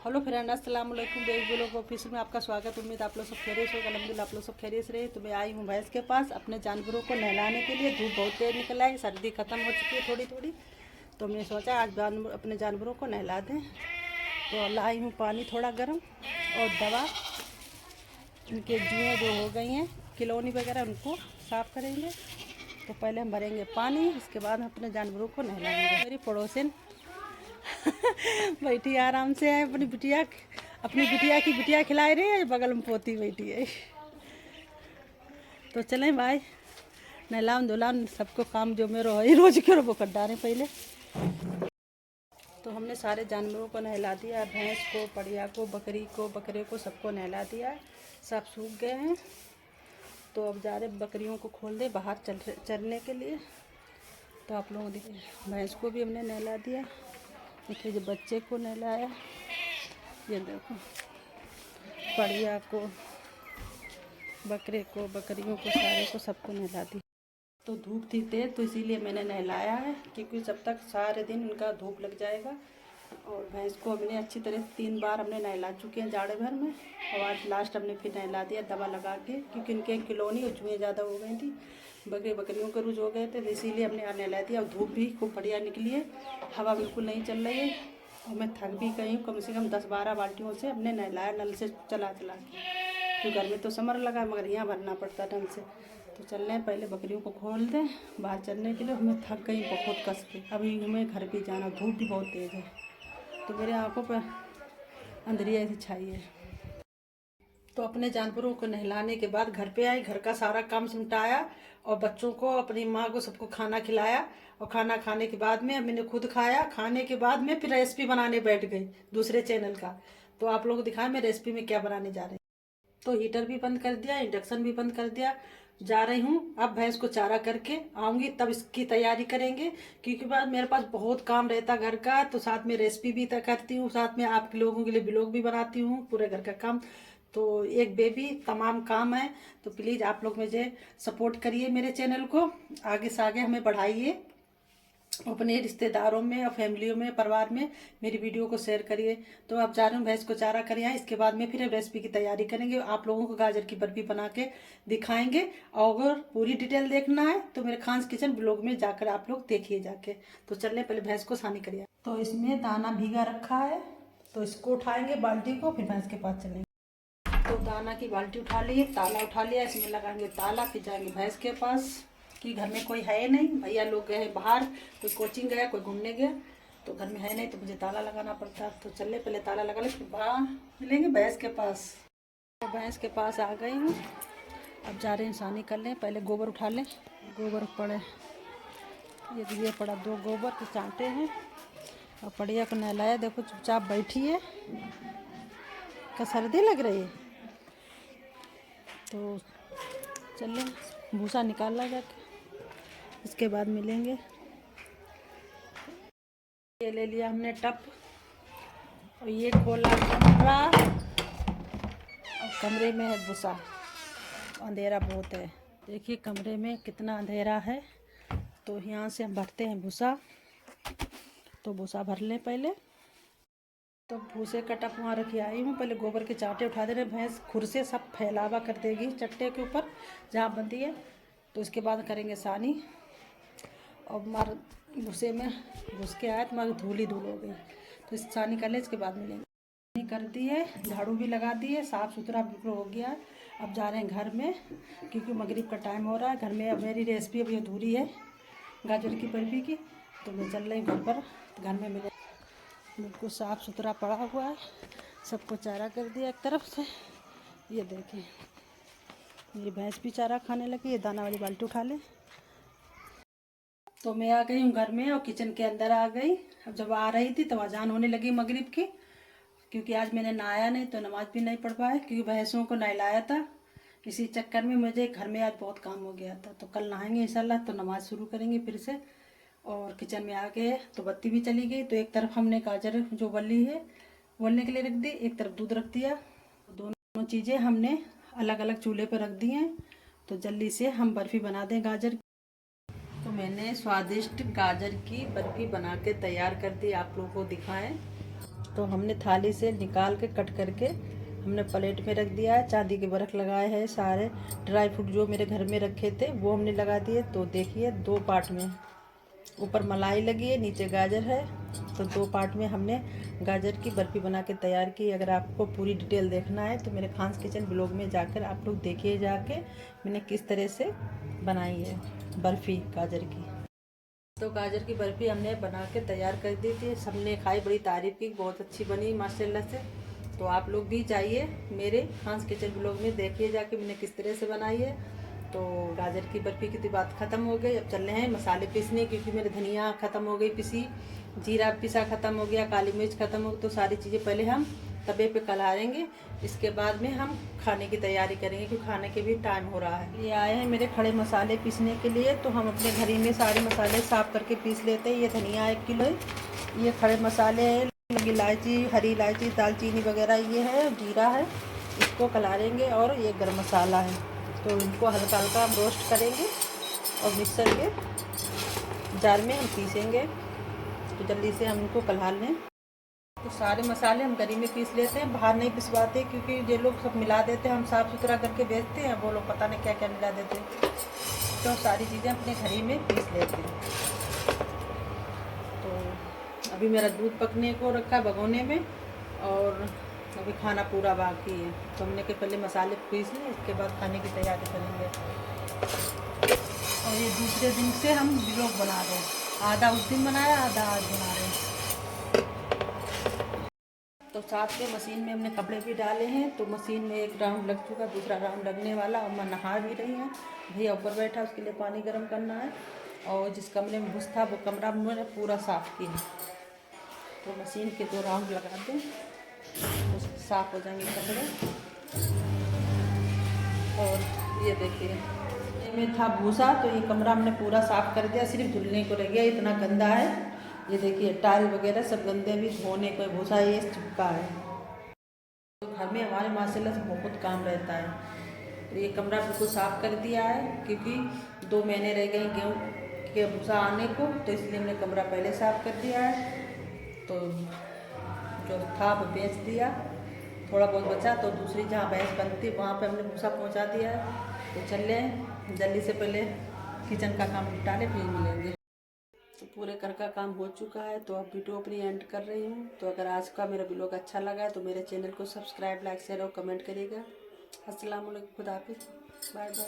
Hello friend, अस्सलाम वालेकुम। Bag blog office में आपका स्वागत। उम्मीद आप लोग सब खैरियत हो। अल्हम्दुलिल्लाह आप लोग सब खैरियत रहे। तो मैं आई हूँ भैंस के पास अपने जानवरों को नहलाने के लिए। धूप बहुत तेज निकल है, सर्दी ख़त्म हो चुकी है थोड़ी थोड़ी। तो मैं सोचा आज अपने जानवरों को नहला दें। तो लाई हूँ पानी थोड़ा गर्म और दवा। इनके जुएँ जो हो गई हैं किलौनी वगैरह, उनको साफ़ करेंगे। तो पहले हम भरेंगे पानी, इसके बाद हम अपने जानवरों को नहलाएंगे। मेरी पड़ोसन बैठी आराम से है, अपनी बिटिया की बिटिया खिला रही है, बगल में पोती बैठी है। तो चलें भाई, नहलान धुलान सबको काम जो मेरे है रोज के वो कर डालें पहले। तो हमने सारे जानवरों को नहला दिया, भैंस को, पड़िया को, बकरी को, बकरे को, सबको नहला दिया। सब सूख गए हैं। तो अब जा रहे बकरियों को खोल दे बाहर चरने के लिए। तो आप लोगों देखिए, भैंस को भी हमने नहला दिया। देखिए जो बच्चे को नहलाया, ये देखो, पड़िया को, बकरे को, बकरियों को, सारे को, सबको नहला दी। तो धूप थी तेज, तो इसीलिए मैंने नहलाया है, क्योंकि जब तक सारे दिन उनका धूप लग जाएगा। और भैंस को हमने अच्छी तरह से 3 बार हमने नहला चुके हैं जाड़े भर में। और आज लास्ट हमने फिर नहला दिया दवा लगा के, क्योंकि इनके किलौनी और जुएँ ज़्यादा हो गई थी, बकरियों के रूज हो गए थे। तो इसीलिए हमने आज नहला दिया। और धूप भी खूब बढ़िया निकली है, हवा बिल्कुल नहीं चल रही है। और मैं थक भी गई हूँ, कम से कम 10-12 बाल्टियों से हमने नहलाया, नल से चला के। क्योंकि घर में तो समर लगा, मगर यहाँ भरना पड़ता ढंग से। तो चल रहे हैं, पहले बकरियों को खोल दें बाहर चलने के लिए। हमें थक गई बहुत कस के, अभी हमें घर भी जाना, धूप भी बहुत तेज़ है। तो मेरे आंखों पर अंधेरी ऐसी छाई है। तो अपने जानवरों को नहलाने के बाद घर पे आई, घर का सारा काम सिमटाया और बच्चों को, अपनी माँ को, सबको खाना खिलाया। और खाना खाने के बाद में मैंने खुद खाया। खाने के बाद में फिर रेसिपी बनाने बैठ गई दूसरे चैनल का। तो आप लोगों को दिखाया मैं रेसिपी में क्या बनाने जा रही। तो हीटर भी बंद कर दिया, इंडक्शन भी बंद कर दिया। जा रही हूँ अब भैंस को चारा करके आऊँगी, तब इसकी तैयारी करेंगे। क्योंकि बाद मेरे पास बहुत काम रहता घर का, तो साथ में रेसिपी भी करती हूँ, साथ में आप लोगों के लिए ब्लॉग भी बनाती हूँ, पूरे घर का काम। तो एक बेबी तमाम काम है। तो प्लीज़ आप लोग मुझे सपोर्ट करिए, मेरे चैनल को आगे से आगे हमें बढ़ाइए। अपने रिश्तेदारों में और फैमिलियों में, परिवार में मेरी वीडियो को शेयर करिए। तो आप जा रहे हूँ भैंस को चारा कर आए, इसके बाद में फिर रेसिपी की तैयारी करेंगे। आप लोगों को गाजर की बर्फी बना के दिखाएंगे। और अगर पूरी डिटेल देखना है तो मेरे खान्स किचन ब्लॉग में जाकर आप लोग देखिए जाके। तो चलिए पहले भैंस को सानी करिए। तो इसमें दाना भीगा रखा है, तो इसको उठाएंगे बाल्टी को, फिर भैंस के पास चलेंगे। तो दाना की बाल्टी उठा ली, ताला उठा लिया, इसमें लगाएंगे ताला, फिर जाएंगे भैंस के पास। कि घर में कोई है नहीं, भैया लोग गए बाहर, कोई कोचिंग गया, कोई घूमने गया, तो घर में है नहीं, तो मुझे ताला लगाना पड़ता। तो चले पहले ताला लगा ले, फिर बाहर मिलेंगे भैंस के पास। तो भैंस के पास आ गई हूँ, अब जा रहे हैं सानी कर लें। पहले गोबर उठा लें, गोबर पड़े, ये पड़ा 2 गोबर के चांटे हैं। और पड़िया को नहलाया, देखो चुपचाप बैठी है, क्या सर्दी लग रही है। तो चलिए भूसा निकालना जाके, इसके बाद मिलेंगे। ये ले लिया हमने टप, और ये खोला कमरा, और कमरे में है भूसा। अंधेरा बहुत है, देखिए कमरे में कितना अंधेरा है। तो यहाँ से हम भरते हैं भूसा। तो भूसा भर लें पहले। तो भूसे का टप वहाँ रखी आई हूँ, पहले गोबर के चांटे उठा दे रहे। भैंस खुर से सब फैलावा कर देगी चट्टे के ऊपर जहाँ बंधी है। तो इसके बाद करेंगे सानी। और मार भूसे में घुस के आए तो मार धूल ही धूल हो गई। तो इस सानी कर ले, इसके बाद मिलेंगे। सानी कर दी है, झाड़ू भी लगा दी है, साफ़ सुथरा बिल्कुल हो गया है। अब जा रहे हैं घर में, क्योंकि मगरिब का टाइम हो रहा है। घर में अब मेरी रेसिपी अभी अधूरी है गाजर की बर्फी की। तो मैं चल रही हूँ घर पर, घर में मिले। बिल्कुल साफ़ सुथरा पड़ा हुआ है, सबको चारा कर दिया एक तरफ से। ये देखिए मेरी भैंस भी चारा खाने लगी, ये दाना वाली बाल्टी उठा ले। तो मैं आ गई हूँ घर में और किचन के अंदर आ गई। अब जब आ रही थी तब अजान होने लगी मगरिब की, क्योंकि आज मैंने नहाया नहीं, तो नमाज भी नहीं पढ़ पाए, क्योंकि भैंसों को नहलाया था। इसी चक्कर में मुझे घर में आज बहुत काम हो गया था। तो कल नहाएंगे इंशाल्लाह, तो नमाज शुरू करेंगे फिर से। और किचन में आ गए तो बत्ती भी चली गई। तो एक तरफ हमने गाजर जो उबली है उबलने के लिए रख दी, एक तरफ दूध रख दिया। दोनों चीज़ें हमने अलग अलग चूल्हे पर रख दी हैं। तो जल्दी से हम बर्फ़ी बना दें गाजर। तो मैंने स्वादिष्ट गाजर की बर्फ़ी बना के तैयार कर दी, आप लोगों को दिखाएं। तो हमने थाली से निकाल के कट करके हमने प्लेट में रख दिया है। चांदी के बर्फ लगाए हैं। सारे ड्राई फ्रूट जो मेरे घर में रखे थे वो हमने लगा दिए। तो देखिए 2 पार्ट में, ऊपर मलाई लगी है, नीचे गाजर है। तो 2 पार्ट में हमने गाजर की बर्फ़ी बना के तैयार की। अगर आपको पूरी डिटेल देखना है तो मेरे खान्स किचन ब्लॉग में जाकर आप लोग देखिए जाके मैंने किस तरह से बनाई है बर्फ़ी गाजर की। तो गाजर की बर्फ़ी हमने बना के तैयार कर दी थी। सबने खाई, बड़ी तारीफ़ की, बहुत अच्छी बनी माशाल्लाह से। तो आप लोग भी जाइए मेरे खान्स किचन ब्लॉग में, देखिए जाके मैंने किस तरह से बनाई है। तो गाजर की बर्फ़ी की तो बात ख़त्म हो गई। अब चल रहे हैं मसाले पीसने, क्योंकि मेरे धनिया ख़त्म हो गई पिसी, जीरा पिसा ख़त्म हो गया, काली मिर्च ख़त्म हो गई। तो सारी चीज़ें पहले हम तवे पे कलारेंगे, इसके बाद में हम खाने की तैयारी करेंगे, क्योंकि खाने के भी टाइम हो रहा है। ये आए हैं मेरे खड़े मसाले पीसने के लिए। तो हम अपने घर ही में सारे मसाले साफ़ करके पीस लेते हैं। ये धनिया 1 किलो है, ये खड़े मसाले हैं, इलायची, हरी इलायची, दालचीनी वगैरह ये है, जीरा है, इसको कलारेंगे। और ये गरम मसाला है। तो इनको हल्का हल्का हम रोस्ट करेंगे और मिक्सर के जार में हम पीसेंगे। तो जल्दी से हम इनको कला लें। तो सारे मसाले हम घर ही में पीस लेते हैं, बाहर नहीं पिसवाते, क्योंकि ये लोग सब मिला देते हैं। हम साफ़ सुथरा करके बेचते हैं, वो लोग पता नहीं क्या क्या मिला देते हैं। तो सारी चीज़ें अपने घर ही में पीस लेते हैं। तो अभी मेरा दूध पकने को रखा भगोने में, और अभी खाना पूरा बाकी है। तो हमने के पहले मसाले पीस लें, इसके बाद खाने की तैयारी करेंगे। और ये दूसरे दिन से हम व्लॉग बना रहे हैं, आधा उस दिन बनाया, आधा आज बना रहे हैं। तो साथ में मशीन में हमने कपड़े भी डाले हैं। तो मशीन में 1 राउंड लग चुका, दूसरा राउंड लगने वाला। और मैं नहा भी रही हूँ, भैया ऊपर बैठा, उसके लिए पानी गर्म करना है। और जिस कमरे में घुस था वो कमरा मैंने पूरा साफ़ किया। तो मशीन के 2 राउंड लगा दें तो साफ़ हो जाएंगे कपड़े। और ये देखिए में था भूसा, तो ये कमरा हमने पूरा साफ़ कर दिया, सिर्फ धुलने को रह गया, इतना गंदा है। ये देखिए टाइल वगैरह सब गंदे, भी धोने को भूसा ये चिपका है। तो घर में हमारे माशाल्लाह से बहुत काम रहता है। तो ये कमरा बिल्कुल साफ़ कर दिया है, क्योंकि 2 महीने रह गए गेहूँ के भूसा आने को, तो इसलिए हमने कमरा पहले साफ़ कर दिया है। तो जो था वो बेच दिया, थोड़ा बहुत बचा तो दूसरी जहाँ भैंस बनती वहाँ पे हमने भूसा पहुँचा दिया है। तो चल रहे जल्दी से पहले किचन का काम निपटा ले, फिर मिलेंगे। तो पूरे घर का काम हो चुका है। तो अब वीडियो अपनी एंड कर रही हूँ। तो अगर आज का मेरा व्लॉग अच्छा लगा है तो मेरे चैनल को सब्सक्राइब, लाइक, शेयर और कमेंट करिएगा। अस्सलाम वालेकुम, खुदा हाफिज़, बाय बाय।